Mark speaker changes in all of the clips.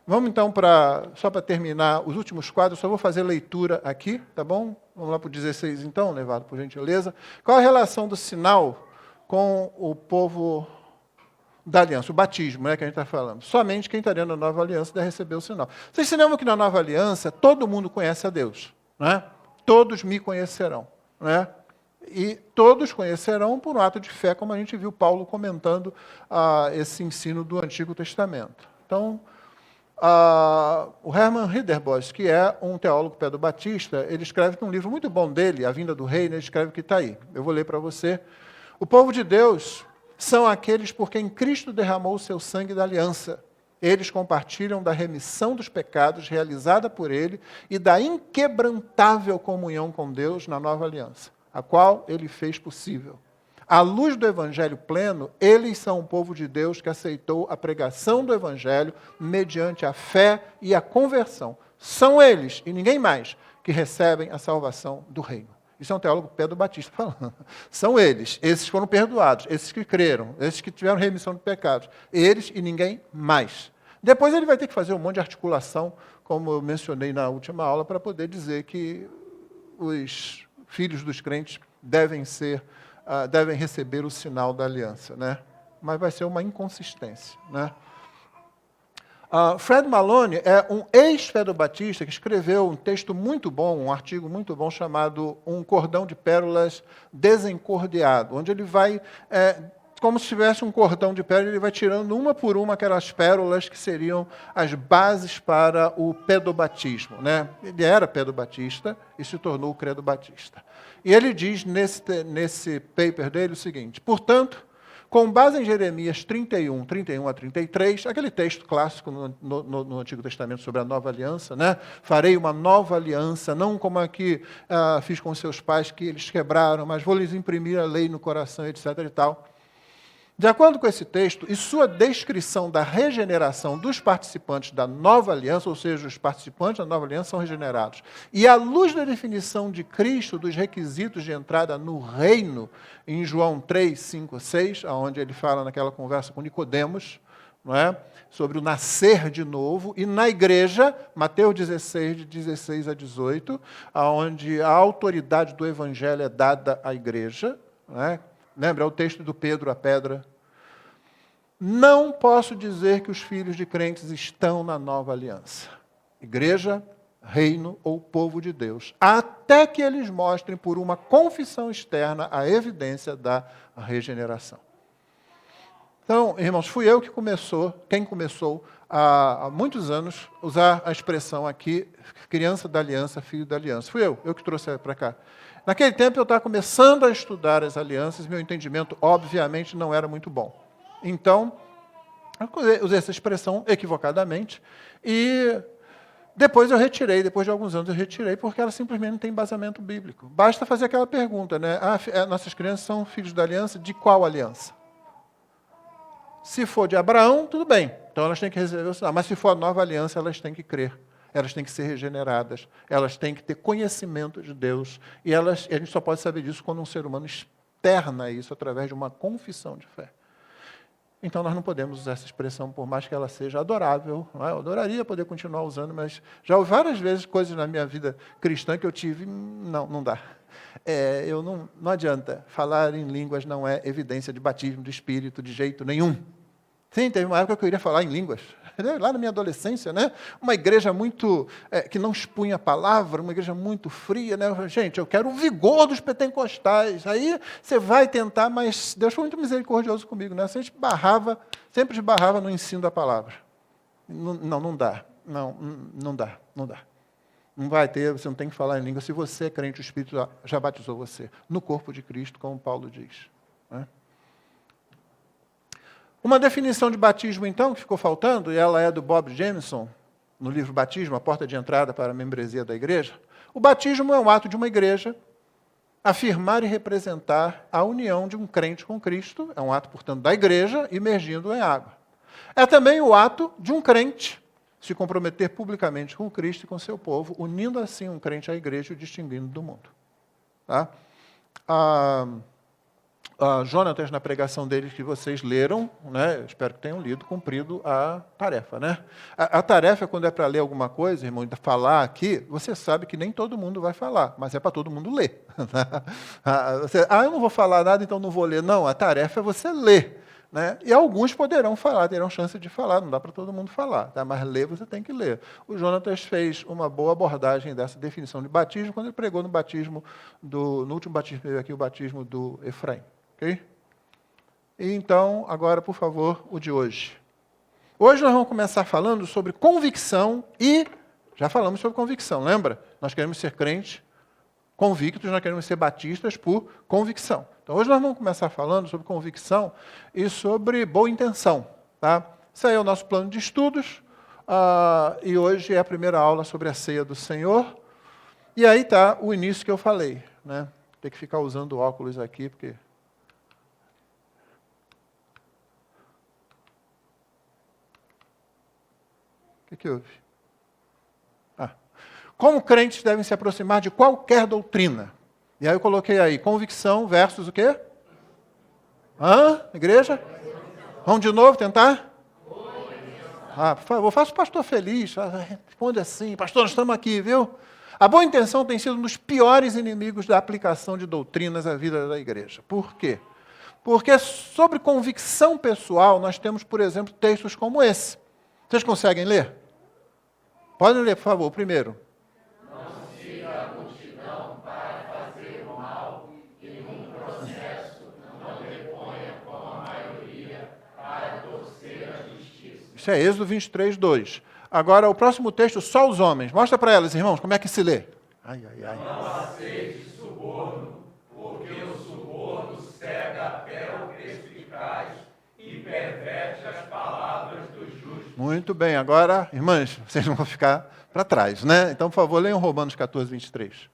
Speaker 1: Vamos então só para terminar os últimos quadros, só vou fazer leitura aqui, tá bom? Vamos lá para o 16 então, Levado, por gentileza. Qual a relação do sinal com o povo da aliança, o batismo, né, que a gente está falando? Somente quem está dentro da nova aliança deve receber o sinal. Vocês se lembram que na nova aliança todo mundo conhece a Deus, né? Todos me conhecerão, né? E todos conhecerão por um ato de fé, como a gente viu Paulo comentando esse ensino do Antigo Testamento. Então, o Hermann Ridderbos, que é um teólogo pedobatista, ele escreve num livro muito bom dele, A Vinda do Reino, ele escreve que está aí. Eu vou ler para você. O povo de Deus são aqueles por quem Cristo derramou o seu sangue da aliança. Eles compartilham da remissão dos pecados realizada por ele e da inquebrantável comunhão com Deus na nova aliança, a qual ele fez possível. À luz do Evangelho pleno, eles são o povo de Deus que aceitou a pregação do Evangelho mediante a fé e a conversão. São eles, e ninguém mais, que recebem a salvação do reino. Isso é um teólogo pedobatista falando. São eles, esses que foram perdoados, esses que creram, esses que tiveram remissão de pecados. Eles e ninguém mais. Depois ele vai ter que fazer um monte de articulação, como eu mencionei na última aula, para poder dizer que os filhos dos crentes devem receber o sinal da aliança, né? Mas vai ser uma inconsistência, né? Fred Maloney é um ex-pedobatista que escreveu um texto muito bom, um artigo muito bom, chamado Um Cordão de Pérolas Desencordeado, onde ele vai, como se tivesse um cordão de pérolas, ele vai tirando uma por uma aquelas pérolas que seriam as bases para o pedobatismo, né? Ele era pedobatista e se tornou credobatista. E ele diz nesse paper dele o seguinte: portanto, com base em Jeremias 31 a 33, aquele texto clássico no Antigo Testamento sobre a nova aliança, né? Farei uma nova aliança, não como a que fiz com seus pais, que eles quebraram, mas vou lhes imprimir a lei no coração, etc. e tal. De acordo com esse texto e sua descrição da regeneração dos participantes da nova aliança, ou seja, os participantes da nova aliança são regenerados, e à luz da definição de Cristo dos requisitos de entrada no reino, em João 3, 5, 6, onde ele fala naquela conversa com Nicodemos, não é? Sobre o nascer de novo, e na igreja, Mateus 16, de 16 a 18, onde a autoridade do evangelho é dada à igreja, não é? Lembra o texto do Pedro, a pedra? Não posso dizer que os filhos de crentes estão na nova aliança. Igreja, reino ou povo de Deus. Até que eles mostrem por uma confissão externa a evidência da regeneração. Então, irmãos, fui eu quem começou há muitos anos usar a expressão aqui, criança da aliança, filho da aliança. Fui eu que trouxe para cá. Naquele tempo eu estava começando a estudar as alianças, meu entendimento, obviamente, não era muito bom. Então, eu usei essa expressão equivocadamente, e depois de alguns anos eu retirei, porque ela simplesmente não tem embasamento bíblico. Basta fazer aquela pergunta, né? Nossas crianças são filhos da aliança, de qual aliança? Se for de Abraão, tudo bem, então elas têm que receber o sinal, mas se for a nova aliança, elas têm que crer. Elas têm que ser regeneradas, elas têm que ter conhecimento de Deus, e a gente só pode saber disso quando um ser humano externa isso através de uma confissão de fé. Então, nós não podemos usar essa expressão, por mais que ela seja adorável. Não é? Eu adoraria poder continuar usando, mas já houve várias vezes coisas na minha vida cristã que eu tive, não dá. Não adianta, falar em línguas não é evidência de batismo do Espírito de jeito nenhum. Sim, teve uma época que eu iria falar em línguas, lá na minha adolescência, né? Uma igreja muito, que não expunha a palavra, uma igreja muito fria, né? Gente, eu quero o vigor dos pentecostais. Aí você vai tentar, mas Deus foi muito misericordioso comigo, né? Sempre esbarrava no ensino da palavra. Não dá. Não dá. Não vai ter, você não tem que falar em língua. Se você é crente, o Espírito já batizou você no corpo de Cristo, como Paulo diz, né? Uma definição de batismo, então, que ficou faltando, e ela é do Bob Jameson, no livro Batismo, a porta de entrada para a membresia da igreja. O batismo é um ato de uma igreja afirmar e representar a união de um crente com Cristo, é um ato, portanto, da igreja, imergindo em água. É também o ato de um crente se comprometer publicamente com Cristo e com seu povo, unindo assim um crente à igreja e o distinguindo do mundo. Tá? Jonatas, na pregação dele que vocês leram, né? Espero que tenham lido, cumprido a tarefa. Né? A tarefa, quando é para ler alguma coisa, irmão, falar aqui, você sabe que nem todo mundo vai falar, mas é para todo mundo ler. Eu não vou falar nada, então não vou ler. Não, a tarefa é você ler. Né? E alguns poderão falar, terão chance de falar, não dá para todo mundo falar, tá? Mas ler você tem que ler. O Jonatas fez uma boa abordagem dessa definição de batismo quando ele pregou no último batismo que veio aqui, o batismo do Efraim. Okay? E então, agora, por favor, o de hoje. Hoje nós vamos começar falando sobre convicção e, já falamos sobre convicção, lembra? Nós queremos ser crentes convictos, nós queremos ser batistas por convicção. Então, hoje nós vamos começar falando sobre convicção e sobre boa intenção. Tá? Esse aí é o nosso plano de estudos, e hoje é a primeira aula sobre a ceia do Senhor. E aí está o início que eu falei. Né? Tem que ficar usando óculos aqui, porque... O que houve? Como crentes devem se aproximar de qualquer doutrina. E aí eu coloquei aí, convicção versus o quê? Igreja? Vamos de novo tentar? Por favor, faça o pastor feliz. Responde assim, pastor, nós estamos aqui, viu? A boa intenção tem sido um dos piores inimigos da aplicação de doutrinas à vida da igreja. Por quê? Porque sobre convicção pessoal, nós temos, por exemplo, textos como esse. Vocês conseguem ler? Podem ler, por favor, o primeiro. Isso é Êxodo 23, 2. Agora, o próximo texto, só os homens. Mostra para elas, irmãos, como é que se lê.
Speaker 2: Não aceite suborno, porque o suborno cega até o perspicaz e perverte as palavras dos justos.
Speaker 1: Muito bem. Agora, irmãs, vocês não vão ficar para trás, né? Então, por favor, leiam Romanos 14, 23.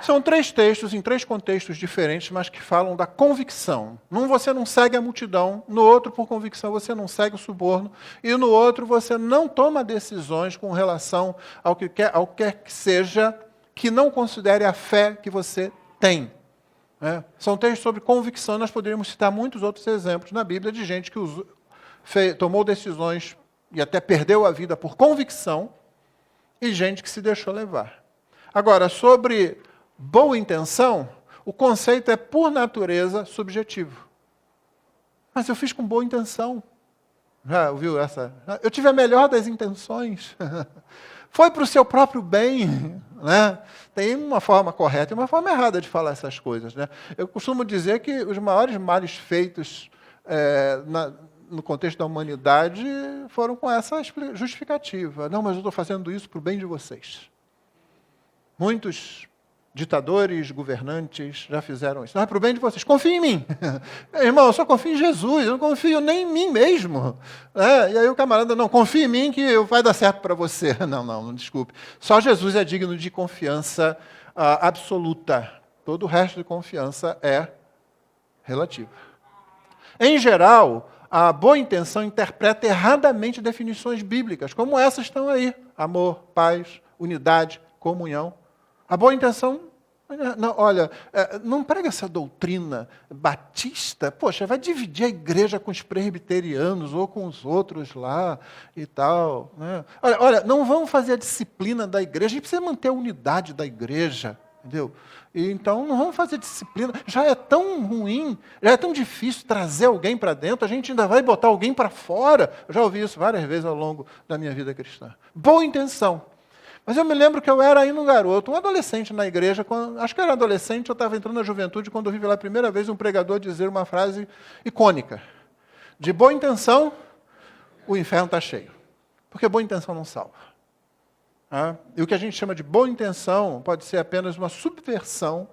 Speaker 1: São três textos em três contextos diferentes, mas que falam da convicção. Num você não segue a multidão, no outro, por convicção, você não segue o suborno, e no outro você não toma decisões com relação ao que quer que seja que não considere a fé que você tem. São textos sobre convicção, nós poderíamos citar muitos outros exemplos na Bíblia de gente que tomou decisões e até perdeu a vida por convicção, e gente que se deixou levar. Agora, sobre boa intenção, o conceito é, por natureza, subjetivo. Mas eu fiz com boa intenção. Já ouviu essa? Eu tive a melhor das intenções. Foi para o seu próprio bem. Né? Tem uma forma correta e uma forma errada de falar essas coisas. Né? Eu costumo dizer que os maiores males feitos no contexto da humanidade foram com essa justificativa. Não, mas eu estou fazendo isso para o bem de vocês. Muitos ditadores, governantes já fizeram isso. Não é para o bem de vocês. Confiem em mim. Irmão, eu só confio em Jesus, eu não confio nem em mim mesmo. E aí o camarada, não, confia em mim que vai dar certo para você. Não, desculpe. Só Jesus é digno de confiança absoluta. Todo o resto de confiança é relativa. Em geral, a boa intenção interpreta erradamente definições bíblicas, como essas estão aí. Amor, paz, unidade, comunhão. A boa intenção, não prega essa doutrina batista, poxa, vai dividir a igreja com os presbiterianos ou com os outros lá e tal. Né? Olha, não vamos fazer a disciplina da igreja, a gente precisa manter a unidade da igreja, entendeu? E então não vamos fazer disciplina, já é tão ruim, já é tão difícil trazer alguém para dentro, a gente ainda vai botar alguém para fora. Eu já ouvi isso várias vezes ao longo da minha vida cristã. Boa intenção. Mas eu me lembro que eu era ainda um garoto, um adolescente na igreja, acho que eu era adolescente, eu estava entrando na juventude, quando eu vi pela primeira vez um pregador dizer uma frase icônica. De boa intenção, o inferno está cheio. Porque boa intenção não salva. E o que a gente chama de boa intenção pode ser apenas uma subversão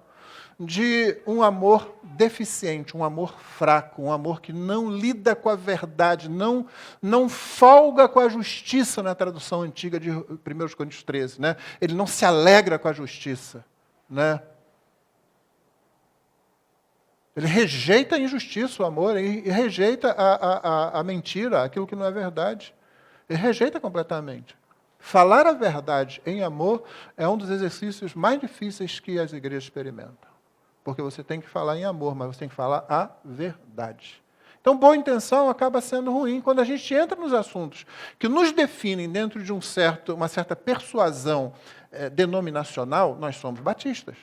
Speaker 1: de um amor deficiente, um amor fraco, um amor que não lida com a verdade, não folga com a justiça, na tradução antiga de 1 Coríntios 13. Né? Ele não se alegra com a justiça. Né? Ele rejeita a injustiça, o amor, e rejeita a mentira, aquilo que não é verdade. Ele rejeita completamente. Falar a verdade em amor é um dos exercícios mais difíceis que as igrejas experimentam. Porque você tem que falar em amor, mas você tem que falar a verdade. Então, boa intenção acaba sendo ruim quando a gente entra nos assuntos que nos definem dentro de uma certa persuasão denominacional. Nós somos batistas.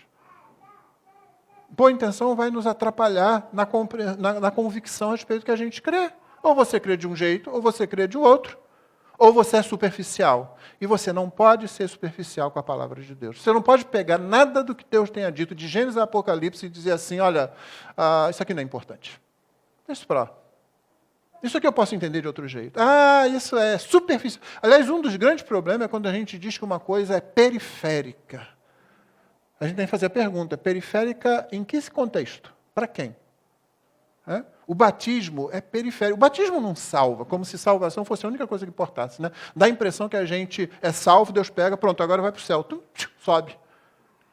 Speaker 1: Boa intenção vai nos atrapalhar na convicção a respeito do que a gente crê. Ou você crê de um jeito, ou você crê de outro. Ou você é superficial. E você não pode ser superficial com a palavra de Deus. Você não pode pegar nada do que Deus tenha dito, de Gênesis a Apocalipse, e dizer assim, olha, isso aqui não é importante. Deixa para lá. Isso aqui eu posso entender de outro jeito. Isso é superficial. Aliás, um dos grandes problemas é quando a gente diz que uma coisa é periférica. A gente tem que fazer a pergunta, periférica em que contexto? Para quem? O batismo é periférico. O batismo não salva, como se salvação fosse a única coisa que importasse. Né? Dá a impressão que a gente é salvo, Deus pega, pronto, agora vai para o céu. Sobe.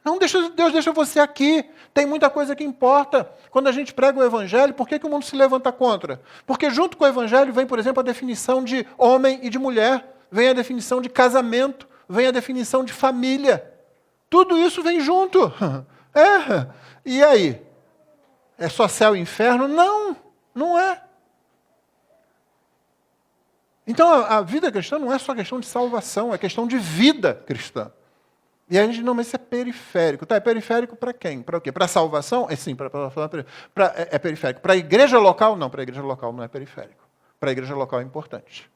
Speaker 1: Não, Deus deixa você aqui. Tem muita coisa que importa. Quando a gente prega o Evangelho, por que o mundo se levanta contra? Porque junto com o Evangelho vem, por exemplo, a definição de homem e de mulher, vem a definição de casamento, vem a definição de família. Tudo isso vem junto. E aí? É só céu e inferno? Não, não é. Então, a vida cristã não é só questão de salvação, é questão de vida cristã. E a gente, não, mas isso é periférico. Tá, é periférico para quem? Para o quê? Para a salvação? Sim, é periférico. Para a igreja local? Não, para a igreja local não é periférico. Para a igreja local é importante.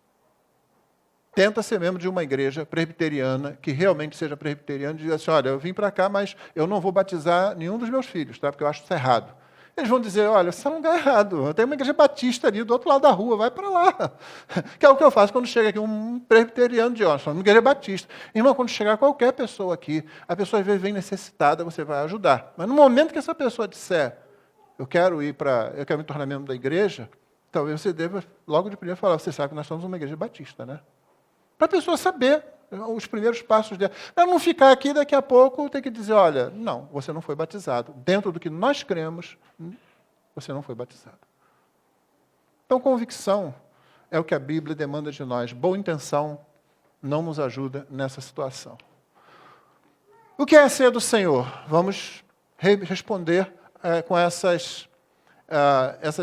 Speaker 1: Tenta ser membro de uma igreja presbiteriana, que realmente seja presbiteriana, e diz assim, olha, eu vim para cá, mas eu não vou batizar nenhum dos meus filhos, tá? Porque eu acho isso errado. Eles vão dizer, olha, você está num lugar errado, tem uma igreja batista ali do outro lado da rua, vai para lá. Que é o que eu faço quando chega aqui um presbiteriano de Austin, uma igreja batista. Irmão, quando chegar qualquer pessoa aqui, a pessoa às vezes vem necessitada, você vai ajudar. Mas no momento que essa pessoa disser, eu quero me tornar membro da igreja, talvez você deva, logo de primeiro, falar, você sabe que nós somos uma igreja batista, né? Para a pessoa saber os primeiros passos dela. Para não ficar aqui, daqui a pouco, ter que dizer, olha, não, você não foi batizado. Dentro do que nós cremos, você não foi batizado. Então, convicção é o que a Bíblia demanda de nós. Boa intenção não nos ajuda nessa situação. O que é a ceia do Senhor? Vamos responder com essas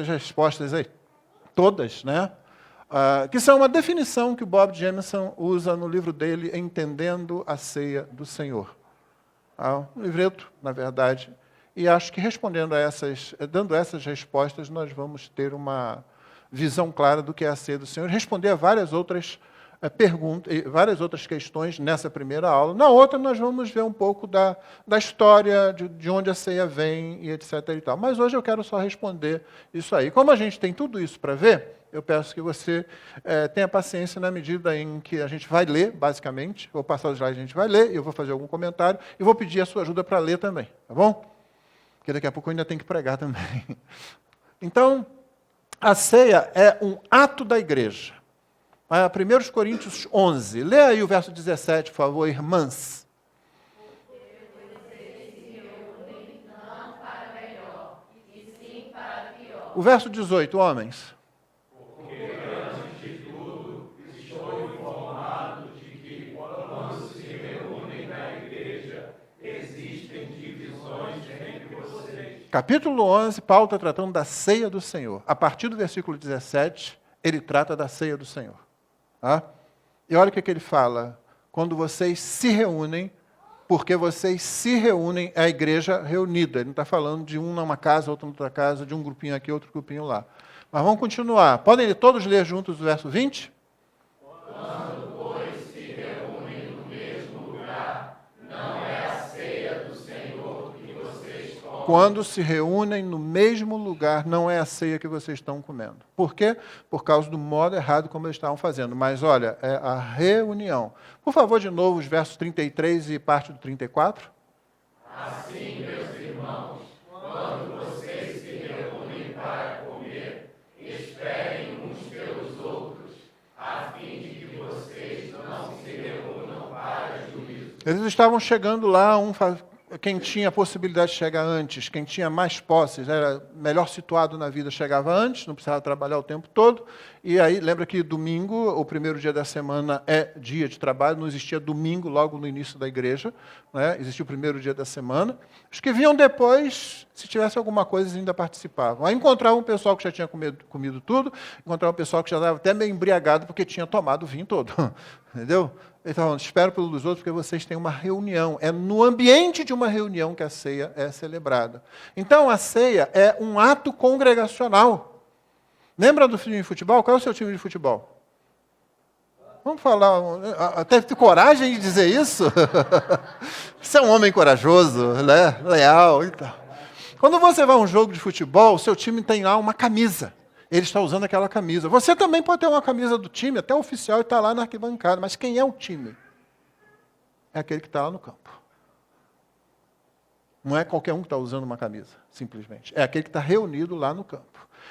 Speaker 1: respostas aí, todas, né? Que são uma definição que o Bob Jameson usa no livro dele, Entendendo a Ceia do Senhor. Um livreto, na verdade, e acho que dando essas respostas, nós vamos ter uma visão clara do que é a ceia do Senhor, responder a várias outras perguntas, várias outras questões nessa primeira aula. Na outra, nós vamos ver um pouco da história, de onde a ceia vem, e etc. e tal. Mas hoje eu quero só responder isso aí. Como a gente tem tudo isso para ver, eu peço que você tenha paciência na medida em que a gente vai ler, basicamente. Vou passar os slides, a gente vai ler, eu vou fazer algum comentário, e vou pedir a sua ajuda para ler também, tá bom? Porque daqui a pouco eu ainda tenho que pregar também. Então, a ceia é um ato da igreja. 1 Coríntios 11. Lê aí o verso 17, por favor, irmãs. O verso 18, homens.
Speaker 2: Porque antes de tudo, estou informado de que, quando se reúnem na igreja, existem divisões entre vocês.
Speaker 1: Capítulo 11, Paulo está tratando da ceia do Senhor. A partir do versículo 17, ele trata da ceia do Senhor. E olha o que ele fala. Quando vocês se reúnem, porque vocês se reúnem, é a igreja reunida. Ele não está falando de um numa casa, outro noutra casa, de um grupinho aqui, outro grupinho lá. Mas vamos continuar. Podem todos ler juntos o verso 20?
Speaker 2: Quando, pois, se reúnem no mesmo lugar, não é a ceia do Senhor que vocês comem.
Speaker 1: Quando se reúnem no mesmo lugar, não é a ceia que vocês estão comendo. Por quê? Por causa do modo errado como eles estavam fazendo. Mas, olha, é a reunião. Por favor, de novo, os versos 33 e parte do 34.
Speaker 2: Assim, meus irmãos, quando vocês se reúnem para comer, esperem uns pelos outros, a fim de que vocês não se reúnam para juízo.
Speaker 1: Eles estavam chegando lá, quem tinha a possibilidade de chegar antes, quem tinha mais posses, era melhor situado na vida, chegava antes, não precisava trabalhar o tempo todo. E aí, lembra que domingo, o primeiro dia da semana é dia de trabalho, não existia domingo logo no início da igreja, né? Existia o primeiro dia da semana. Os que vinham depois, se tivesse alguma coisa, ainda participavam. Aí encontravam um pessoal que já tinha comido tudo, encontravam um pessoal que já estava até meio embriagado porque tinha tomado o vinho todo. Entendeu? Ele está falando, espero pelos outros, porque vocês têm uma reunião. É no ambiente de uma reunião que a ceia é celebrada. Então, a ceia é um ato congregacional. Lembra do time de futebol? Qual é o seu time de futebol? Vamos falar, até ter coragem de dizer isso? Você é um homem corajoso, né? Leal e tal. Quando você vai a um jogo de futebol, o seu time tem lá uma camisa. Ele está usando aquela camisa. Você também pode ter uma camisa do time, até oficial, e está lá na arquibancada. Mas quem é o time? É aquele que está lá no campo. Não é qualquer um que está usando uma camisa, simplesmente. É aquele que está reunido lá no campo.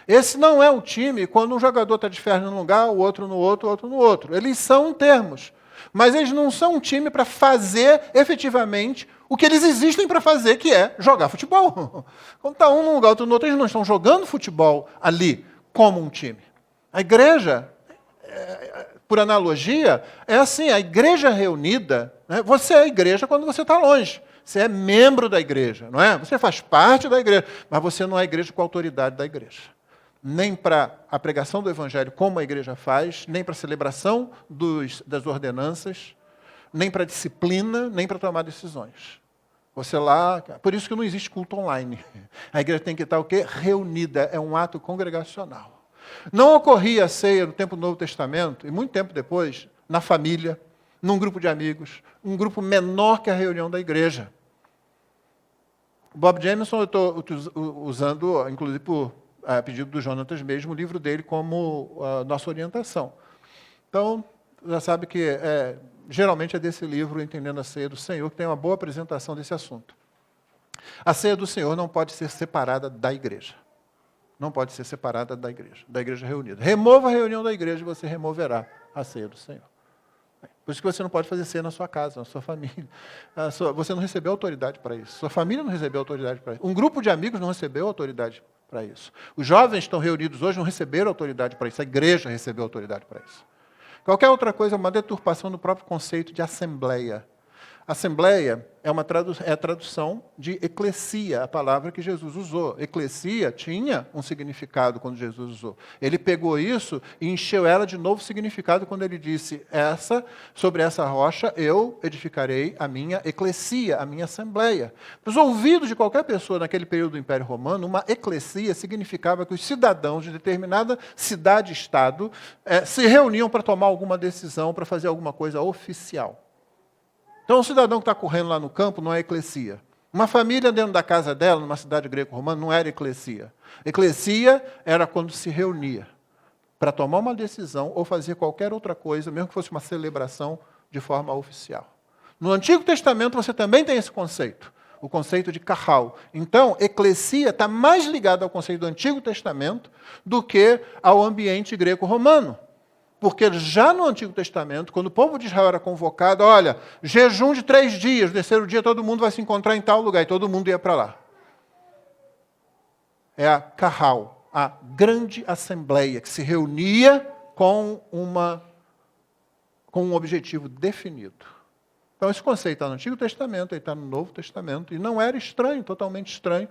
Speaker 1: Esse não é um time quando um jogador está de férias num lugar, o outro no outro, o outro no outro. Eles são em termos. Mas eles não são um time para fazer, efetivamente, o que eles existem para fazer, que é jogar futebol. Quando está um num lugar, outro no outro, eles não estão jogando futebol ali, como um time. A igreja, por analogia, é assim, a igreja reunida, né? Você é a igreja quando você está longe. Você é membro da igreja, não é? Você faz parte da igreja, mas você não é a igreja com a autoridade da igreja. Nem para a pregação do evangelho, como a igreja faz, nem para a celebração das ordenanças, nem para a disciplina, nem para tomar decisões. Você lá, por isso que não existe culto online. A igreja tem que estar o quê? Reunida, é um ato congregacional. Não ocorria a ceia no tempo do Novo Testamento, e muito tempo depois, na família, num grupo de amigos, um grupo menor que a reunião da igreja. Bob Jameson, eu estou usando, inclusive por pedido do Jonatas mesmo, o livro dele como nossa orientação. Então, já sabe que geralmente é desse livro, Entendendo a Ceia do Senhor, que tem uma boa apresentação desse assunto. A ceia do Senhor não pode ser separada da igreja. Não pode ser separada da igreja reunida. Remova a reunião da igreja e você removerá a ceia do Senhor. Por isso que você não pode fazer ceia na sua casa, na sua família. Você não recebeu autoridade para isso. Sua família não recebeu autoridade para isso. Um grupo de amigos não recebeu autoridade para isso. Os jovens que estão reunidos hoje não receberam autoridade para isso. A igreja recebeu autoridade para isso. Qualquer outra coisa é uma deturpação do próprio conceito de assembleia. Assembleia é a tradução de eclesia, a palavra que Jesus usou. Eclesia tinha um significado quando Jesus usou. Ele pegou isso e encheu ela de novo significado quando ele disse, sobre essa rocha eu edificarei a minha eclesia, a minha assembleia. Para os ouvidos de qualquer pessoa naquele período do Império Romano, uma eclesia significava que os cidadãos de determinada cidade-estado se reuniam para tomar alguma decisão, para fazer alguma coisa oficial. Então, um cidadão que está correndo lá no campo não é eclesia. Uma família dentro da casa dela, numa cidade greco-romana, não era eclesia. Eclesia era quando se reunia para tomar uma decisão ou fazer qualquer outra coisa, mesmo que fosse uma celebração de forma oficial. No Antigo Testamento você também tem esse conceito, o conceito de kahal. Então, eclesia está mais ligada ao conceito do Antigo Testamento do que ao ambiente greco-romano. Porque já no Antigo Testamento, quando o povo de Israel era convocado, olha, jejum de 3 dias, no terceiro dia todo mundo vai se encontrar em tal lugar, e todo mundo ia para lá. É a kahal, a grande assembleia, que se reunia com um objetivo definido. Então esse conceito está no Antigo Testamento, ele está no Novo Testamento, e não era estranho, totalmente estranho,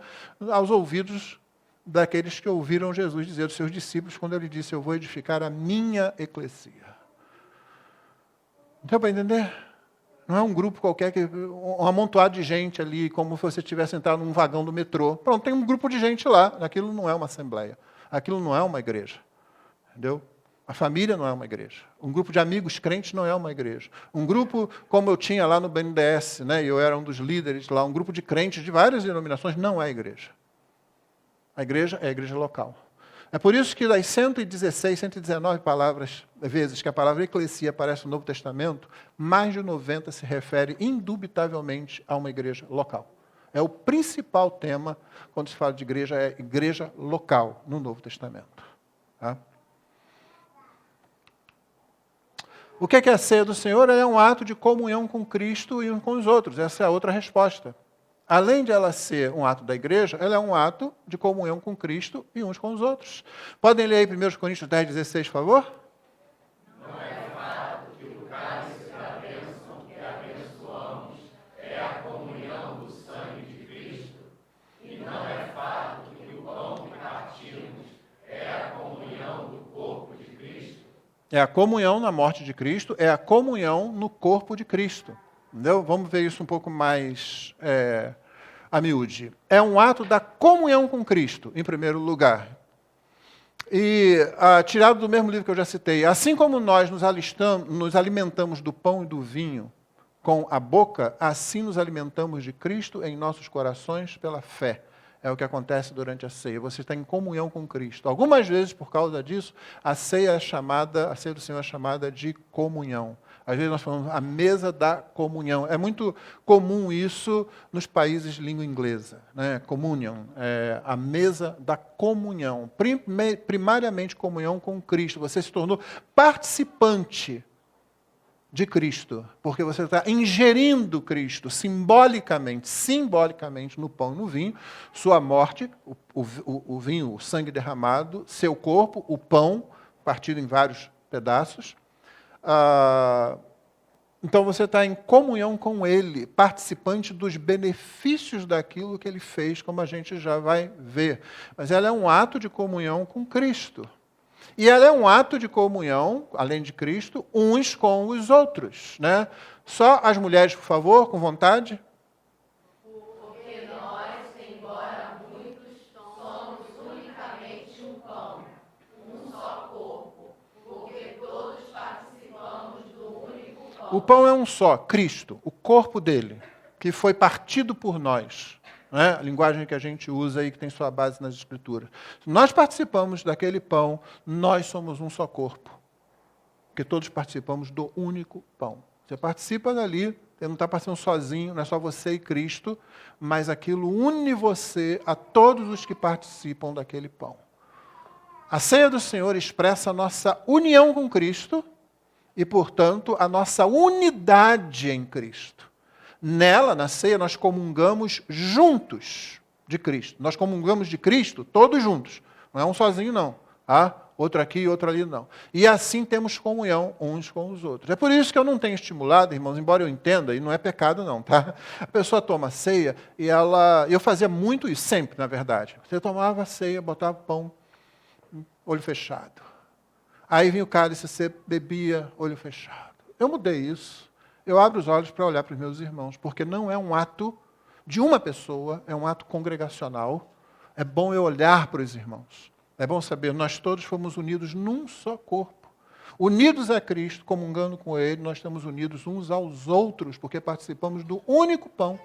Speaker 1: aos ouvidos daqueles que ouviram Jesus dizer aos seus discípulos, quando ele disse, eu vou edificar a minha eclesia. Deu para entender? Não é um grupo qualquer, um amontoado de gente ali, como se você tivesse entrado num vagão do metrô. Pronto, tem um grupo de gente lá, aquilo não é uma assembleia, aquilo não é uma igreja. Entendeu? A família não é uma igreja. Um grupo de amigos crentes não é uma igreja. Um grupo, como eu tinha lá no BNDES, né, e eu era um dos líderes lá, um grupo de crentes de várias denominações, não é igreja. A igreja é a igreja local. É por isso que das 116, 119 vezes que a palavra eclesia aparece no Novo Testamento, mais de 90 se refere indubitavelmente a uma igreja local. É o principal tema quando se fala de igreja, é igreja local no Novo Testamento. Tá? O que é a ceia do Senhor? É um ato de comunhão com Cristo e com os outros. Essa é a outra resposta. além de ela ser um ato da igreja, ela é um ato de comunhão com Cristo e uns com os outros. Podem ler aí 1 Coríntios 10, 16, por favor? É a comunhão na morte de Cristo, é a comunhão no corpo de Cristo. Entendeu? Vamos ver isso um pouco mais a miúde. É um ato da comunhão com Cristo, em primeiro lugar. E, tirado do mesmo livro que eu já citei, assim como nós nos alimentamos do pão e do vinho com a boca, assim nos alimentamos de Cristo em nossos corações pela fé. É o que acontece durante a ceia. Você está em comunhão com Cristo. Algumas vezes, por causa disso, a ceia do Senhor é chamada de comunhão. Às vezes nós falamos a mesa da comunhão. É muito comum isso nos países de língua inglesa, né? Communion, a mesa da comunhão. Primariamente comunhão com Cristo. Você se tornou participante de Cristo, porque você está ingerindo Cristo simbolicamente no pão e no vinho, sua morte, o vinho, o sangue derramado, seu corpo, o pão, partido em vários pedaços. Então você está em comunhão com Ele, participante dos benefícios daquilo que Ele fez, como a gente já vai ver. Mas ela é um ato de comunhão com Cristo. E ela é um ato de comunhão, além de Cristo, uns com os outros. Né? Só as mulheres, por favor, com vontade.
Speaker 3: Porque nós, embora muitos, somos unicamente um pão, um só corpo, porque todos participamos do único pão.
Speaker 1: O pão é um só, Cristo, o corpo dele, que foi partido por nós. Né? A linguagem que a gente usa aí, que tem sua base nas Escrituras. Se nós participamos daquele pão, nós somos um só corpo. Porque todos participamos do único pão. Você participa dali, você não está participando sozinho, não é só você e Cristo, mas aquilo une você a todos os que participam daquele pão. A ceia do Senhor expressa a nossa união com Cristo e, portanto, a nossa unidade em Cristo. Nela, na ceia, nós comungamos juntos de Cristo. Nós comungamos de Cristo todos juntos. Não é um sozinho, não. Outro aqui e outro ali, não. E assim temos comunhão uns com os outros. É por isso que eu não tenho estimulado, irmãos, embora eu entenda, e não é pecado não, tá? A pessoa toma ceia e eu fazia muito isso, sempre, na verdade. Você tomava a ceia, botava pão, olho fechado. Aí vinha o cálice, você bebia, olho fechado. Eu mudei isso. Eu abro os olhos para olhar para os meus irmãos, porque não é um ato de uma pessoa, é um ato congregacional. É bom eu olhar para os irmãos. É bom saber, nós todos fomos unidos num só corpo. Unidos a Cristo, comungando com Ele, nós estamos unidos uns aos outros, porque participamos do único pão.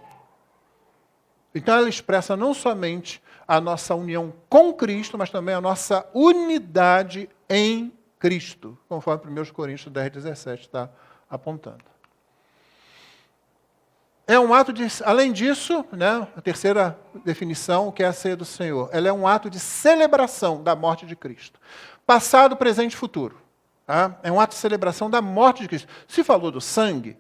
Speaker 1: Então ela expressa não somente a nossa união com Cristo, mas também a nossa unidade em Cristo, conforme 1 Coríntios 10, 17 está apontando. É um ato de, além disso, né, a terceira definição, que é a ceia do Senhor, ela é um ato de celebração da morte de Cristo. Passado, presente e futuro. Tá? É um ato de celebração da morte de Cristo. Se falou do sangue,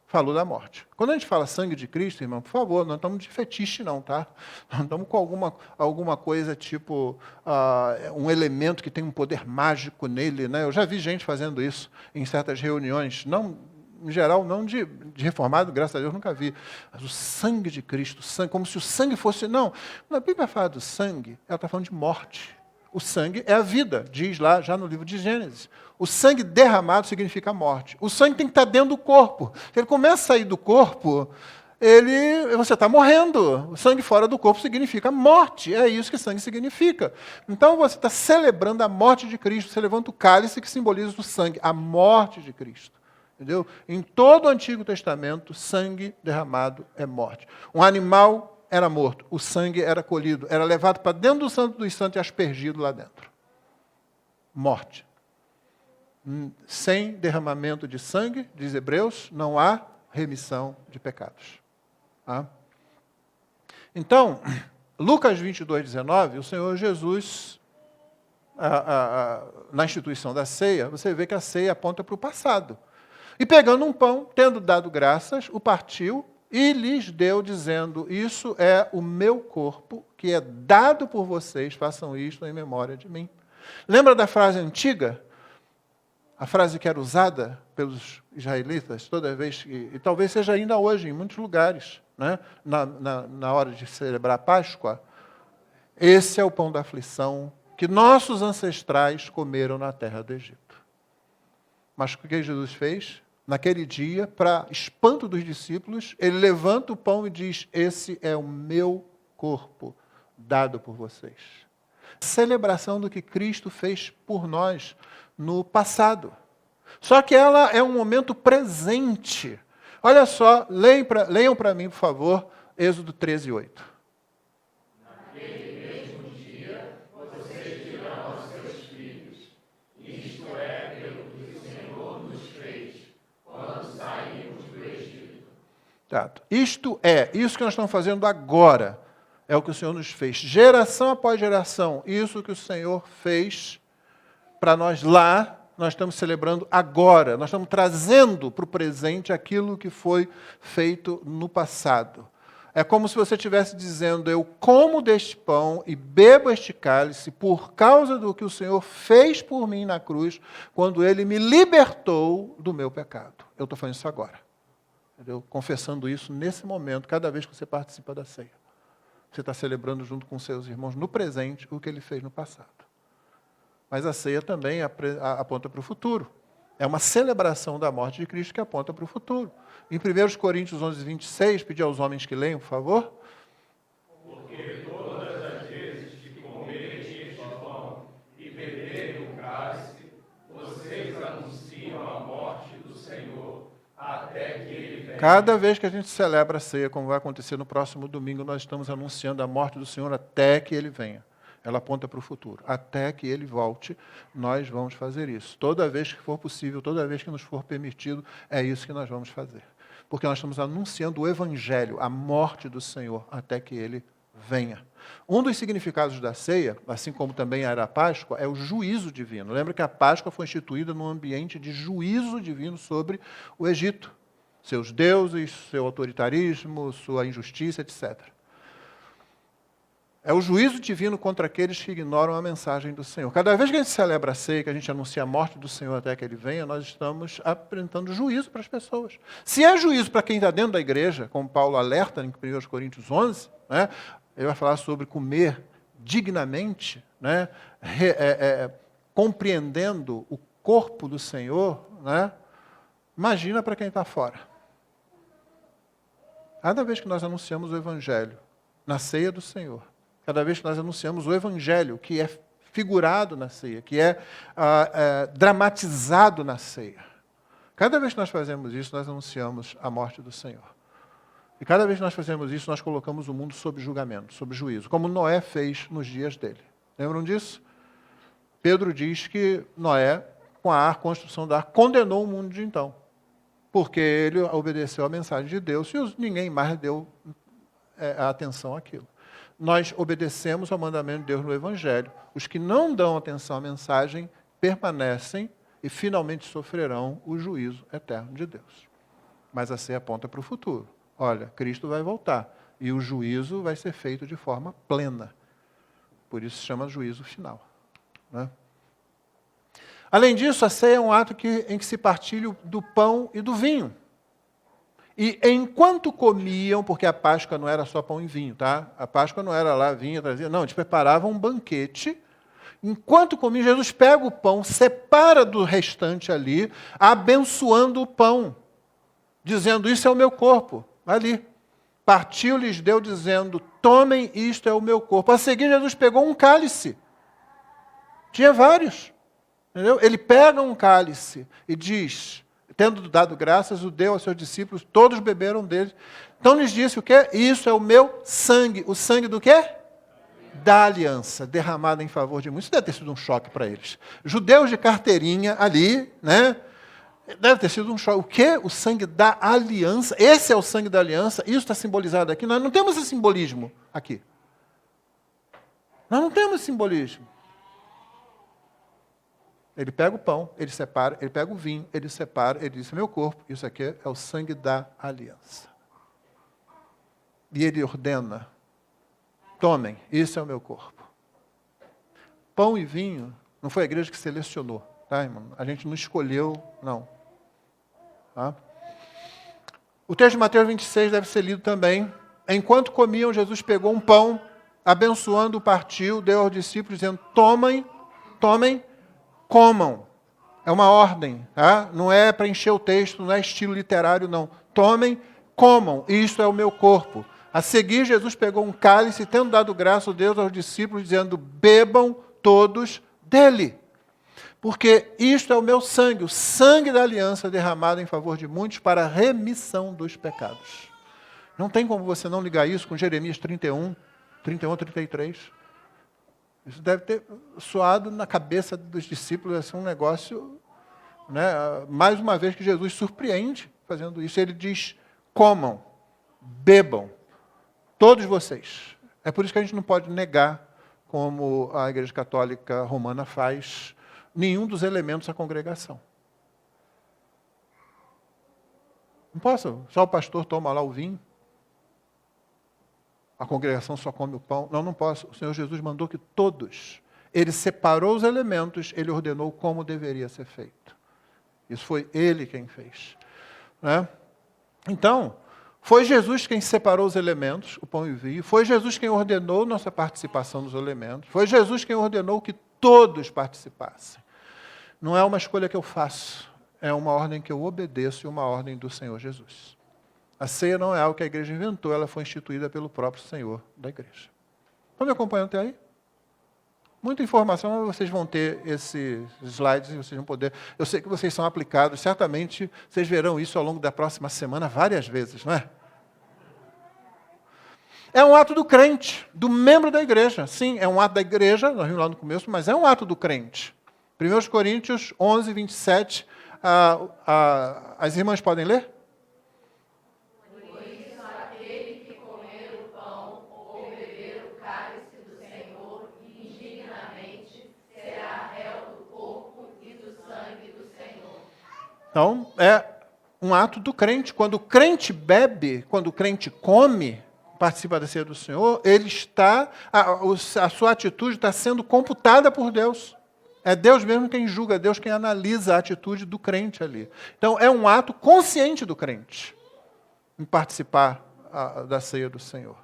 Speaker 1: falou da morte. Quando a gente fala sangue de Cristo, irmão, por favor, não estamos de fetiche não, tá? Não estamos com alguma coisa tipo um elemento que tem um poder mágico nele, né? Eu já vi gente fazendo isso em certas reuniões, não... Em geral, não de reformado, graças a Deus, nunca vi. Mas o sangue de Cristo, sangue, como se o sangue fosse... Não, quando a Bíblia fala do sangue, ela está falando de morte. O sangue é a vida, diz lá já no livro de Gênesis. O sangue derramado significa morte. O sangue tem que estar dentro do corpo. Se ele começa a sair do corpo, você está morrendo. O sangue fora do corpo significa morte. É isso que sangue significa. Então você está celebrando a morte de Cristo. Você levanta o cálice que simboliza o sangue, a morte de Cristo. Entendeu? Em todo o Antigo Testamento, sangue derramado é morte. Um animal era morto, o sangue era colhido, era levado para dentro do Santo dos Santos e aspergido lá dentro. Morte. Sem derramamento de sangue, diz Hebreus, não há remissão de pecados. Tá? Então, Lucas 22, 19, o Senhor Jesus, na instituição da ceia, você vê que a ceia aponta para o passado. E pegando um pão, tendo dado graças, o partiu e lhes deu, dizendo, isso é o meu corpo, que é dado por vocês, façam isto em memória de mim. Lembra da frase antiga? A frase que era usada pelos israelitas toda vez, e talvez seja ainda hoje, em muitos lugares, né? na hora de celebrar a Páscoa. Esse é o pão da aflição que nossos ancestrais comeram na terra do Egito. Mas o que Jesus fez? Naquele dia, para espanto dos discípulos, ele levanta o pão e diz, esse é o meu corpo, dado por vocês. Celebração do que Cristo fez por nós no passado. Só que ela é um momento presente. Olha só, leiam para mim, por favor, Êxodo 13, 8.
Speaker 2: Naquele mesmo dia, vocês dirão aos seus filhos, isto é pelo que o Senhor nos fez, quando saímos do Egito.
Speaker 1: Exato. Isto é, isso que nós estamos fazendo agora, é o que o Senhor nos fez. Geração após geração, isso que o Senhor fez para nós lá, nós estamos celebrando agora. Nós estamos trazendo para o presente aquilo que foi feito no passado. É como se você estivesse dizendo, eu como deste pão e bebo este cálice por causa do que o Senhor fez por mim na cruz, quando Ele me libertou do meu pecado. Eu estou fazendo isso agora. Entendeu? Confessando isso nesse momento, cada vez que você participa da ceia. Você está celebrando junto com seus irmãos no presente o que Ele fez no passado. Mas a ceia também aponta para o futuro. É uma celebração da morte de Cristo que aponta para o futuro. Em 1 Coríntios 11, 26, pedir aos homens que leiam, por favor.
Speaker 2: Porque todas as vezes que comerem este pão e beberem o cálice, vocês anunciam a morte do Senhor, até que Ele venha.
Speaker 1: Cada vez que a gente celebra a ceia, como vai acontecer no próximo domingo, nós estamos anunciando a morte do Senhor até que Ele venha. Ela aponta para o futuro. Até que Ele volte, nós vamos fazer isso. Toda vez que for possível, toda vez que nos for permitido, é isso que nós vamos fazer. Porque nós estamos anunciando o Evangelho, a morte do Senhor, até que Ele venha. Um dos significados da ceia, assim como também era a Páscoa, é o juízo divino. Lembra que a Páscoa foi instituída num ambiente de juízo divino sobre o Egito. Seus deuses, seu autoritarismo, sua injustiça, etc. É o juízo divino contra aqueles que ignoram a mensagem do Senhor. Cada vez que a gente celebra a ceia, que a gente anuncia a morte do Senhor até que Ele venha, nós estamos apresentando juízo para as pessoas. Se é juízo para quem está dentro da igreja, como Paulo alerta em 1 Coríntios 11, né, ele vai falar sobre comer dignamente, né, compreendendo o corpo do Senhor, né, imagina para quem está fora. Cada vez que nós anunciamos o Evangelho na ceia do Senhor, cada vez que nós anunciamos o Evangelho, que é figurado na ceia, que é dramatizado na ceia. Cada vez que nós fazemos isso, nós anunciamos a morte do Senhor. E cada vez que nós fazemos isso, nós colocamos o mundo sob julgamento, sob juízo, como Noé fez nos dias dele. Lembram disso? Pedro diz que Noé, com a construção da arca, condenou o mundo de então, porque ele obedeceu à mensagem de Deus e ninguém mais deu atenção àquilo. Nós obedecemos ao mandamento de Deus no Evangelho. Os que não dão atenção à mensagem permanecem e finalmente sofrerão o juízo eterno de Deus. Mas a ceia aponta para o futuro. Olha, Cristo vai voltar e o juízo vai ser feito de forma plena. Por isso se chama juízo final. Né? Além disso, a ceia é um ato em que se partilha do pão e do vinho. E enquanto comiam, porque a Páscoa não era só pão e vinho, tá? A Páscoa não era lá, vinha, trazia. Não, eles preparavam um banquete. Enquanto comiam, Jesus pega o pão, separa do restante ali, abençoando o pão, dizendo, isso é o meu corpo, ali. Partiu, lhes deu, dizendo, tomem, isto é o meu corpo. A seguir, Jesus pegou um cálice. Tinha vários. Entendeu? Ele pega um cálice e diz... Tendo dado graças, o deu aos seus discípulos, todos beberam dele. Então lhes disse o quê? Isso é o meu sangue. O sangue do quê? Da aliança, derramada em favor de muitos. Isso deve ter sido um choque para eles. Judeus de carteirinha ali, né? Deve ter sido um choque. O quê? O sangue da aliança. Esse é o sangue da aliança. Isso está simbolizado aqui. Nós não temos esse simbolismo aqui. Nós não temos esse simbolismo. Ele pega o pão, ele separa, ele pega o vinho, ele separa, ele diz, meu corpo, isso aqui é o sangue da aliança. E ele ordena, tomem, isso é o meu corpo. Pão e vinho, não foi a igreja que selecionou, tá, irmão? A gente não escolheu, não. Tá? O texto de Mateus 26 deve ser lido também. Enquanto comiam, Jesus pegou um pão, abençoando, partiu, deu aos discípulos, dizendo, tomem, comam. É uma ordem, tá? Não é para encher o texto, não é estilo literário, não. Tomem, comam, isto é o meu corpo. A seguir, Jesus pegou um cálice, tendo dado graça a Deus aos discípulos, dizendo, bebam todos dele. Porque isto é o meu sangue, o sangue da aliança derramado em favor de muitos para a remissão dos pecados. Não tem como você não ligar isso com Jeremias 31, 33. Isso deve ter soado na cabeça dos discípulos, assim, um negócio, né? Mais uma vez que Jesus surpreende fazendo isso. Ele diz, comam, bebam, todos vocês. É por isso que a gente não pode negar, como a Igreja Católica Romana faz, nenhum dos elementos da congregação. Não posso, só o pastor toma lá o vinho, a congregação só come o pão. Não posso. O Senhor Jesus mandou que todos. Ele separou os elementos, ele ordenou como deveria ser feito. Isso foi ele quem fez. Né? Então, foi Jesus quem separou os elementos, o pão e o vinho. Foi Jesus quem ordenou nossa participação nos elementos. Foi Jesus quem ordenou que todos participassem. Não é uma escolha que eu faço, é uma ordem que eu obedeço e uma ordem do Senhor Jesus. A ceia não é algo que a igreja inventou, ela foi instituída pelo próprio Senhor da igreja. Estão me acompanhando até aí? Muita informação, mas vocês vão ter esses slides e vocês vão poder... Eu sei que vocês são aplicados, certamente vocês verão isso ao longo da próxima semana várias vezes, não é? É um ato do crente, do membro da igreja. Sim, é um ato da igreja, nós vimos lá no começo, mas é um ato do crente. 1 Coríntios 11, 27. As irmãs podem ler?
Speaker 3: Por isso, aquele que comer o pão ou beber o cálice do Senhor indignamente será réu do corpo e do sangue do Senhor.
Speaker 1: Então, é um ato do crente. Quando o crente bebe, quando o crente come, participa da ceia do Senhor, ele está, a sua atitude está sendo computada por Deus. É Deus mesmo quem julga, é Deus quem analisa a atitude do crente ali. Então, é um ato consciente do crente em participar da ceia do Senhor.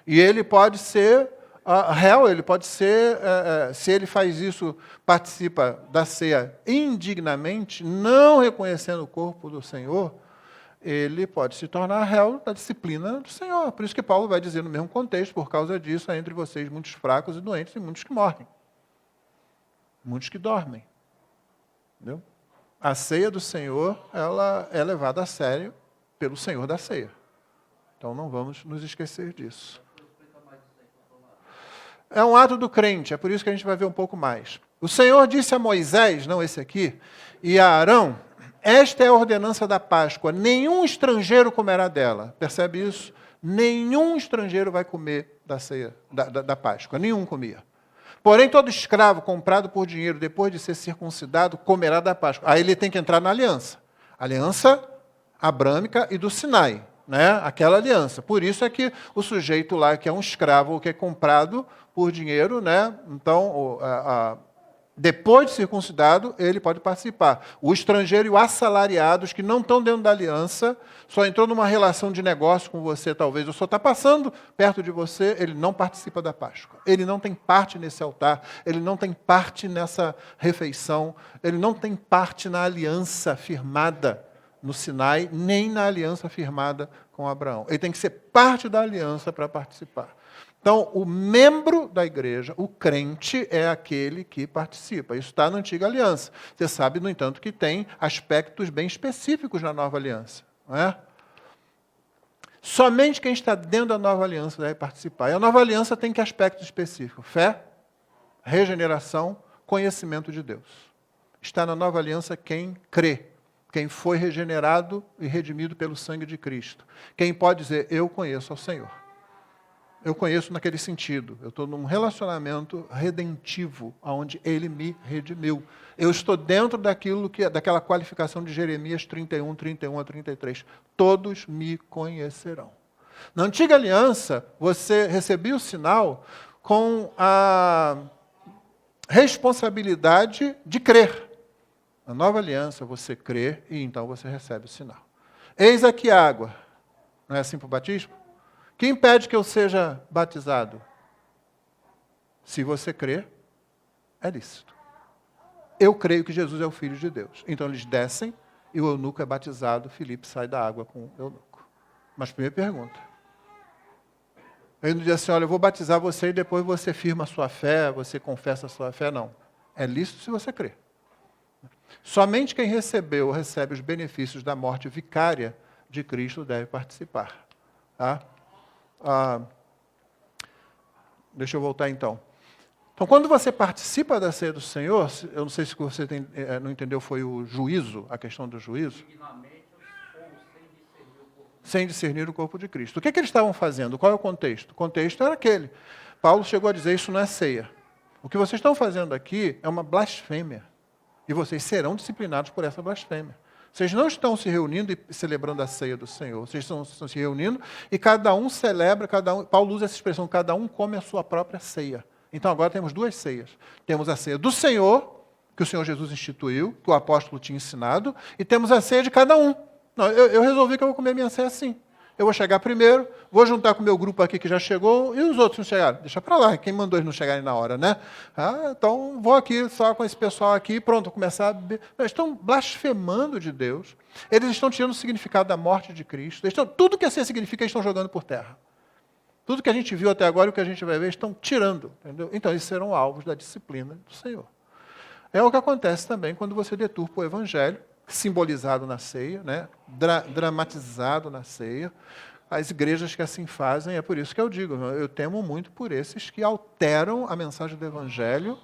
Speaker 1: E ele pode ser réu, ele pode ser, se ele faz isso, participa da ceia indignamente, não reconhecendo o corpo do Senhor, ele pode se tornar réu da disciplina do Senhor. Por isso que Paulo vai dizer no mesmo contexto, por causa disso, há entre vocês muitos fracos e doentes e muitos que morrem. Muitos que dormem. Entendeu? A ceia do Senhor, ela é levada a sério pelo Senhor da ceia. Então não vamos nos esquecer disso. É um ato do crente, é por isso que a gente vai ver um pouco mais. O Senhor disse a Moisés, não esse aqui, e a Arão, esta é a ordenança da Páscoa, nenhum estrangeiro comerá dela. Percebe isso? Nenhum estrangeiro vai comer da ceia, da Páscoa, nenhum comia. Porém, todo escravo comprado por dinheiro, depois de ser circuncidado, comerá da Páscoa. Aí ele tem que entrar na aliança. Aliança abrâmica e do Sinai, né? Aquela aliança. Por isso é que o sujeito lá, que é um escravo, ou que é comprado por dinheiro, né? Então, depois de circuncidado, ele pode participar. O estrangeiro e o assalariado, os que não estão dentro da aliança, só entrou numa relação de negócio com você, talvez, ou só está passando perto de você, ele não participa da Páscoa. Ele não tem parte nesse altar, ele não tem parte nessa refeição, ele não tem parte na aliança firmada no Sinai, nem na aliança firmada com Abraão. Ele tem que ser parte da aliança para participar. Então, o membro da igreja, o crente, é aquele que participa. Isso está na antiga aliança. Você sabe, no entanto, que tem aspectos bem específicos na nova aliança. Não é? Somente quem está dentro da nova aliança deve participar. E a nova aliança tem que aspectos específicos? Fé, regeneração, conhecimento de Deus. Está na nova aliança quem crê, quem foi regenerado e redimido pelo sangue de Cristo. Quem pode dizer, eu conheço ao Senhor. Eu conheço naquele sentido. Eu estou num relacionamento redentivo, onde Ele me redimiu. Eu estou dentro daquela qualificação de Jeremias 31, 31 a 33. Todos me conhecerão. Na antiga aliança, você recebia o sinal com a responsabilidade de crer. Na nova aliança, você crê e então você recebe o sinal. Eis aqui a água. Não é assim para o batismo? Que impede que eu seja batizado? Se você crer, é lícito. Eu creio que Jesus é o Filho de Deus. Então eles descem e o eunuco é batizado, Filipe sai da água com o eunuco. Mas primeira pergunta. Ele não diz assim, olha, eu vou batizar você e depois você firma a sua fé, você confessa a sua fé. Não. É lícito se você crer. Somente quem recebeu ou recebe os benefícios da morte vicária de Cristo deve participar. Tá? Deixa eu voltar então. Então, quando você participa da ceia do Senhor, eu não sei se você não entendeu, foi o juízo, a questão do juízo. Sem discernir o corpo de Cristo. O que eles estavam fazendo? Qual é o contexto? O contexto era aquele. Paulo chegou a dizer, isso não é ceia. O que vocês estão fazendo aqui é uma blasfêmia. E vocês serão disciplinados por essa blasfêmia. Vocês não estão se reunindo e celebrando a ceia do Senhor. Vocês estão se reunindo e cada um celebra, Paulo usa essa expressão, cada um come a sua própria ceia. Então agora temos duas ceias. Temos a ceia do Senhor, que o Senhor Jesus instituiu, que o apóstolo tinha ensinado, e temos a ceia de cada um. Não, eu resolvi que eu vou comer minha ceia assim. Eu vou chegar primeiro, vou juntar com o meu grupo aqui que já chegou, e os outros não chegaram. Deixa para lá, quem mandou eles não chegarem na hora, né? Então, vou aqui só com esse pessoal aqui, pronto, vou começar a beber. Eles estão blasfemando de Deus. Eles estão tirando o significado da morte de Cristo. Tudo que a ceia significa, eles estão jogando por terra. Tudo que a gente viu até agora e o que a gente vai ver, eles estão tirando. Entendeu? Então, eles serão alvos da disciplina do Senhor. É o que acontece também quando você deturpa o Evangelho, simbolizado na ceia, né? Dramatizado na ceia. As igrejas que assim fazem, é por isso que eu digo, eu temo muito por esses que alteram a mensagem do Evangelho,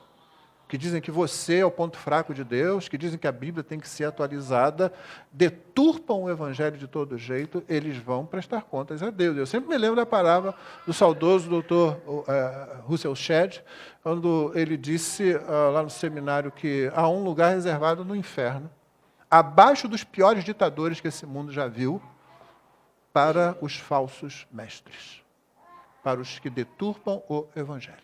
Speaker 1: que dizem que você é o ponto fraco de Deus, que dizem que a Bíblia tem que ser atualizada, deturpam o Evangelho de todo jeito, eles vão prestar contas a Deus. Eu sempre me lembro da palavra do saudoso doutor Russell Shedd, quando ele disse lá no seminário que há um lugar reservado no inferno, abaixo dos piores ditadores que esse mundo já viu, para os falsos mestres, para os que deturpam o Evangelho.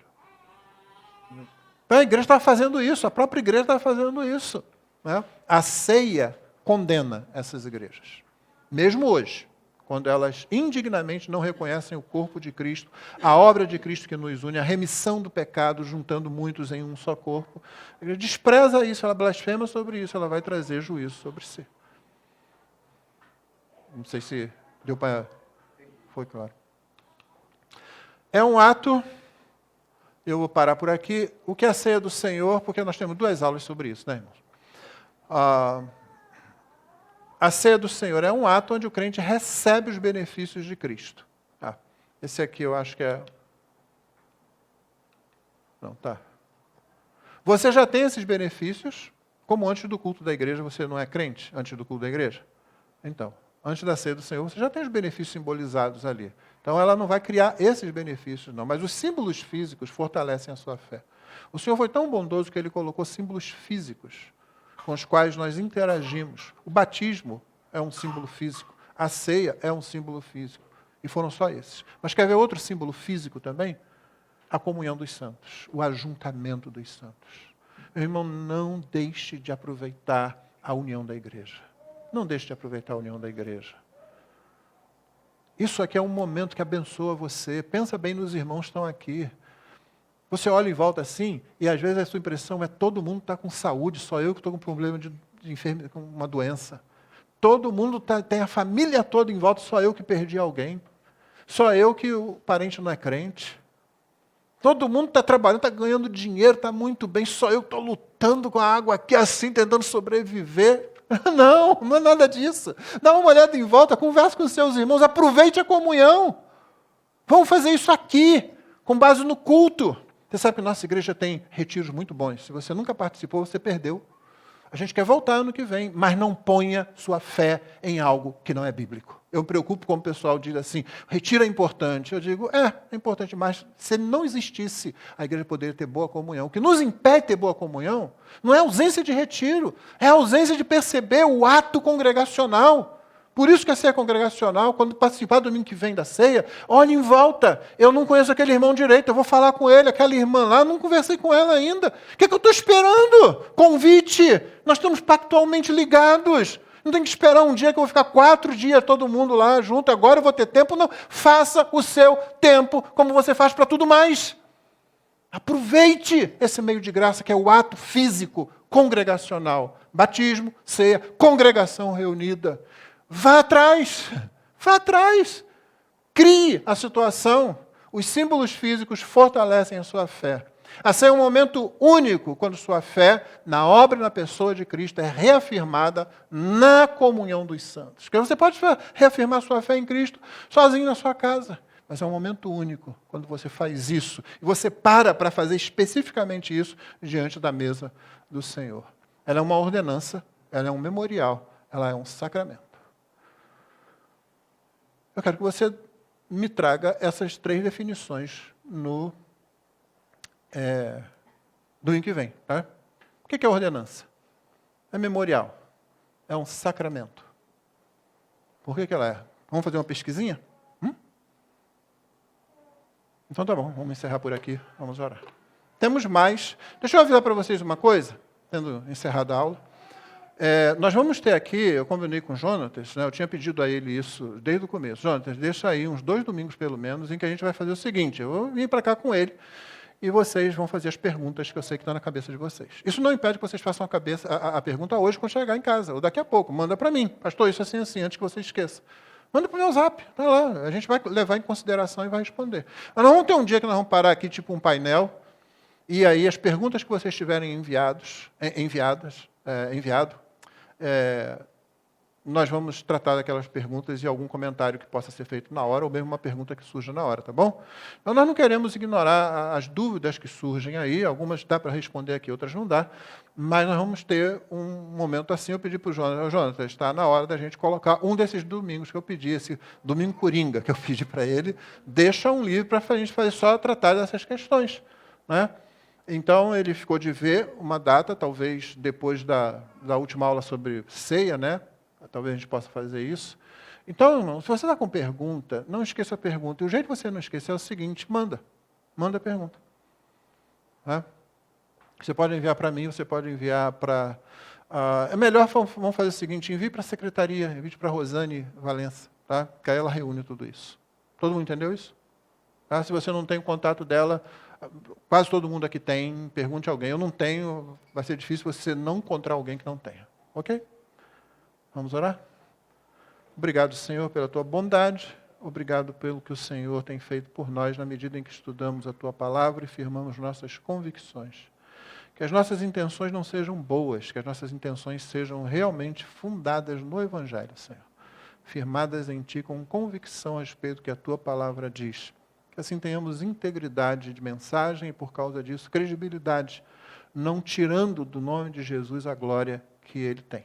Speaker 1: Então a igreja está fazendo isso, a própria igreja está fazendo isso. Né? A ceia condena essas igrejas. Mesmo hoje, quando elas indignamente não reconhecem o corpo de Cristo, a obra de Cristo que nos une, a remissão do pecado, juntando muitos em um só corpo, a igreja despreza isso, ela blasfema sobre isso, ela vai trazer juízo sobre si. Não sei se deu para... Foi claro. É um ato... Eu vou parar por aqui. O que é a ceia do Senhor? Porque nós temos 2 aulas sobre isso, né, irmãos? A ceia do Senhor é um ato onde o crente recebe os benefícios de Cristo. Esse aqui eu acho que é... Não, tá. Você já tem esses benefícios, como antes do culto da igreja, você não é crente antes do culto da igreja? Então, antes da ceia do Senhor, você já tem os benefícios simbolizados ali. Então, ela não vai criar esses benefícios, não. Mas os símbolos físicos fortalecem a sua fé. O Senhor foi tão bondoso que Ele colocou símbolos físicos com os quais nós interagimos. O batismo é um símbolo físico. A ceia é um símbolo físico. E foram só esses. Mas quer ver outro símbolo físico também? A comunhão dos santos. O ajuntamento dos santos. Meu irmão, não deixe de aproveitar a união da igreja. Não deixe de aproveitar a união da igreja. Isso aqui é um momento que abençoa você. Pensa bem nos irmãos que estão aqui. Você olha em volta assim, e às vezes a sua impressão é todo mundo está com saúde, só eu que estou com problema de enfermidade, com uma doença. Todo mundo tem a família toda em volta, só eu que perdi alguém. Só eu que o parente não é crente. Todo mundo está trabalhando, está ganhando dinheiro, está muito bem, só eu que estou lutando com a água aqui assim, tentando sobreviver. Não, não é nada disso. Dá uma olhada em volta, converse com os seus irmãos, aproveite a comunhão. Vamos fazer isso aqui, com base no culto. Você sabe que nossa igreja tem retiros muito bons. Se você nunca participou, você perdeu. A gente quer voltar ano que vem, mas não ponha sua fé em algo que não é bíblico. Eu me preocupo como o pessoal diz assim, retiro é importante. Eu digo, é importante, mas se não existisse, a igreja poderia ter boa comunhão. O que nos impede de ter boa comunhão não é a ausência de retiro, é a ausência de perceber o ato congregacional. Por isso que a ceia congregacional, quando participar domingo que vem da ceia, olhe em volta. Eu não conheço aquele irmão direito, eu vou falar com ele, aquela irmã lá, não conversei com ela ainda. O que é que eu estou esperando? Convite. Nós estamos pactualmente ligados. Não tem que esperar um dia que eu vou ficar 4 dias todo mundo lá junto, agora eu vou ter tempo. Não, faça o seu tempo como você faz para tudo mais. Aproveite esse meio de graça que é o ato físico, congregacional. Batismo, ceia, congregação reunida. Vá atrás, vá atrás. Crie a situação. Os símbolos físicos fortalecem a sua fé. A ceia é um momento único quando sua fé na obra e na pessoa de Cristo é reafirmada na comunhão dos santos. Porque você pode reafirmar sua fé em Cristo sozinho na sua casa. Mas é um momento único quando você faz isso. E você para fazer especificamente isso diante da mesa do Senhor. Ela é uma ordenança, ela é um memorial, ela é um sacramento. Eu quero que você me traga essas 3 definições no domingo que vem. Tá? O que é ordenança? É memorial. É um sacramento. Por que ela é? Vamos fazer uma pesquisinha? Então tá bom, vamos encerrar por aqui, vamos orar. Temos mais. Deixa eu avisar para vocês uma coisa, tendo encerrado a aula. Nós vamos ter aqui, eu combinei com o Jonatas, né, eu tinha pedido a ele isso desde o começo. Jonatas, deixa aí uns 2 domingos pelo menos, em que a gente vai fazer o seguinte, eu vou vir para cá com ele, e vocês vão fazer as perguntas que eu sei que estão na cabeça de vocês. Isso não impede que vocês façam a pergunta hoje quando chegar em casa, ou daqui a pouco, manda para mim. Pastor, isso assim, antes que você esqueça. Manda para o meu zap, está lá, a gente vai levar em consideração e vai responder. Mas nós vamos ter um dia que nós vamos parar aqui, tipo um painel, e aí as perguntas que vocês tiverem enviado, nós vamos tratar daquelas perguntas e algum comentário que possa ser feito na hora, ou mesmo uma pergunta que surja na hora, tá bom? Então, nós não queremos ignorar as dúvidas que surgem aí, algumas dá para responder aqui, outras não dá, mas nós vamos ter um momento assim. Eu pedi para o Jonatas, está na hora da gente colocar um desses domingos que eu pedi, esse domingo coringa que eu pedi para ele, deixa um livro para a gente fazer só tratar dessas questões, né? Então, ele ficou de ver uma data, talvez depois da última aula sobre ceia, né? Talvez a gente possa fazer isso. Então, irmão, se você está com pergunta, não esqueça a pergunta. E o jeito que você não esquecer é o seguinte, manda a pergunta. Tá? Você pode enviar para mim, você pode enviar para... é melhor, vamos fazer o seguinte, envie para a secretaria, envie para a Rosane Valença, tá? Que aí ela reúne tudo isso. Todo mundo entendeu isso? Tá? Se você não tem o contato dela, quase todo mundo aqui tem, pergunte a alguém. Eu não tenho, vai ser difícil você não encontrar alguém que não tenha. Ok? Vamos orar? Obrigado, Senhor, pela Tua bondade. Obrigado pelo que o Senhor tem feito por nós na medida em que estudamos a Tua palavra e firmamos nossas convicções. Que as nossas intenções não sejam boas, que as nossas intenções sejam realmente fundadas no Evangelho, Senhor. Firmadas em Ti com convicção a respeito do que a Tua palavra diz. Que assim tenhamos integridade de mensagem e, por causa disso, credibilidade, não tirando do nome de Jesus a glória que Ele tem.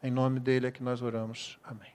Speaker 1: Em nome dele é que nós oramos. Amém.